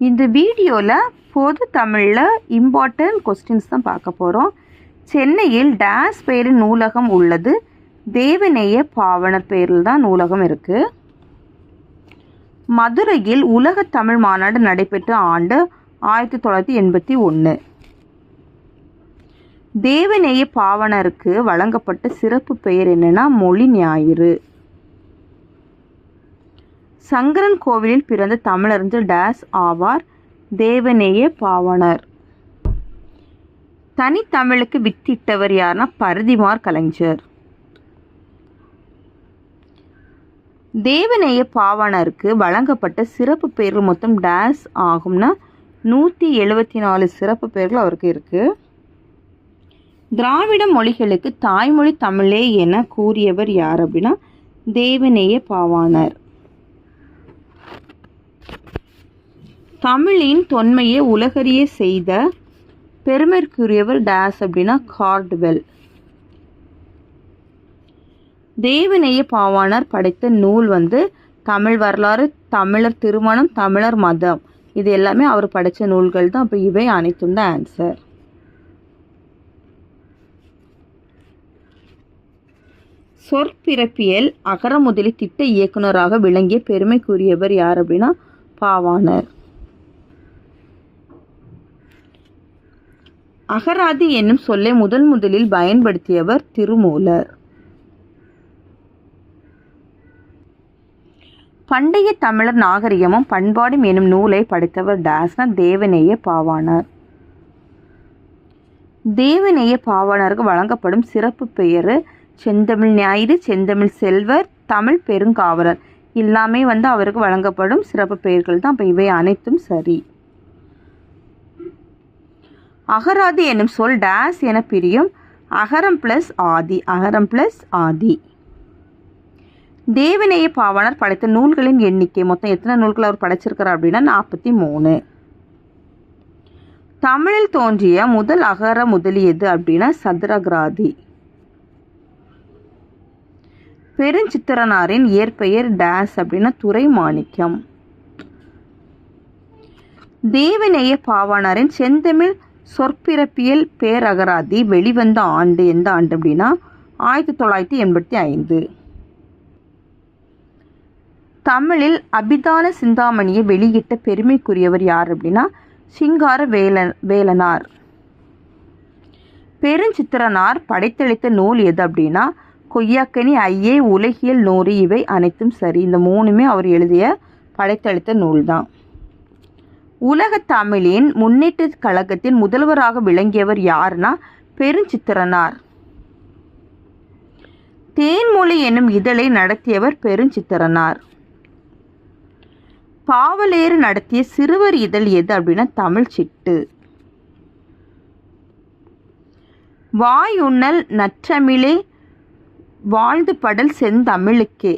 இந்த வீடியோவில் பொது தமிழில் இம்பார்ட்டன்ட் கொஸ்டின்ஸ் தான் பார்க்க போகிறோம். சென்னையில் டேஸ் பேரில் நூலகம் உள்ளது. தேவநேய பாவனர் பேரில் தான் நூலகம் இருக்குது. மதுரையில் உலக தமிழ் மாநாடு நடைபெற்ற ஆண்டு 1981. தேவநேய பாவனருக்கு வழங்கப்பட்ட சிறப்பு பெயர் என்னன்னா மொழி ஞாயிறு. சங்கரன் கோவிலில் பிறந்த தமிழறிஞர் டேஸ் ஆவார். தேவநேய பாவனர். தனித்தமிழுக்கு வித்திட்டவர் யாருன்னா பரிதிமார் கலைஞர். தேவநேய பாவனருக்கு வழங்கப்பட்ட சிறப்பு பெயர்கள் மொத்தம் டேஸ் ஆகும்னா 174 சிறப்பு பெயர்கள் அவருக்கு இருக்குது. திராவிட மொழிகளுக்கு தாய்மொழி தமிழே என கூறியவர் யார் அப்படின்னா தேவநேய பாவாணர். தமிழின் தொன்மையை உலகறிய செய்த பெருமைக்குரியவர் டேஸ் அப்படின்னா கார்ட்வெல். தேவநேய பாவாணர் படைத்த நூல் தமிழ் வரலாறு, தமிழர் திருமணம், தமிழர் மதம், இது எல்லாமே அவர் படித்த நூல்கள் தான். அப்போ இவை அனைத்தும் தான் ஆன்சர். சொற்பிறப்பியல் அகரமுதலி திட்ட இயக்குநராக விளங்கிய பெருமைக்குரியவர் யார் அப்படின்னா பாவாணர். அகராதி என்னும் சொல்லை முதலில் பயன்படுத்தியவர் திருமூலர். பண்டைய தமிழர் நாகரிகமும் பண்பாடும் எனும் நூலை படைத்தவர் டேஸ்னா தேவநேய பாவாணர். தேவநேய பாவாணருக்கு வழங்கப்படும் சிறப்பு பெயர் செந்தமிழ் ஞாயிறு, செந்தமிழ் செல்வர், தமிழ் பெருங்காவலர். எல்லாமே அவருக்கு வழங்கப்படும் சிறப்பு பெயர்கள் தான். அப்போ இவை அனைத்தும் சரி. அகராதி என்னும் சொல் டேஸ் என பிரியும். அகரம் பிளஸ் ஆதி. அகரம் பிளஸ் ஆதி. தேவநேய பாவாணர் படைத்த நூல்களின் எண்ணிக்கை மொத்தம் எத்தனை நூல்கள் அவர் படைச்சிருக்கிறார் அப்படின்னா 43. தமிழில் தோன்றிய முதல் அகர முதலியது அப்படின்னா சதுரகிராதி. பெருஞ்சித்திரனாரின் இயற்பெயர் டேஸ் அப்படின்னா துரை மாணிக்கம். தேவநேய பாவாணரின் செந்தமிழ் சொற்பிறப்பியல் பேரகராதி வெளிவந்த ஆண்டு எந்த ஆண்டு அப்படின்னா 1985. தமிழில் அபிதான சிந்தாமணியை வெளியிட்ட பெருமைக்குரியவர் யார் அப்படின்னா சிங்கார வேலனார். பெருஞ்சித்திரனார் படைத்தளித்த நூல் எது அப்படின்னா கொய்யாக்கனி, ஐயே, உலகியல் நூறு. இவை அனைத்தும் சரி. இந்த மூணுமே அவர் எழுதிய படைத்தளித்த நூல் தான். உலக தமிழின் முன்னேற்ற கழகத்தின் முதல்வராக விளங்கியவர் யாருன்னா பெருஞ்சித்திரனார். தேன்மொழி என்னும் இதழை நடத்தியவர் பெருஞ்சித்திரனார். பாவலேறு நடத்திய சிறுவர் இதழ் எது அப்படின்னா தமிழ் சிட்டு. வாயுண்ணல் நற்றமிழே வாழ்ந்து படல் செந்தமிழுக்கே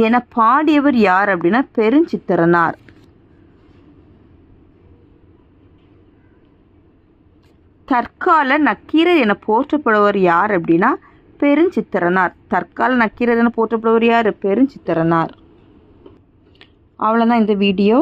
என பாடியவர் யார் அப்படின்னா பெருஞ்சித்திரனார். தற்கால நக்கீரர் என போற்றப்படுவர் யார் அப்படின்னா பெருஞ்சித்திரனார். தற்கால நக்கீரர் என போற்றப்படுவர் யார்? பெருஞ்சித்திரனார். அவ்வளோதான் இந்த வீடியோ.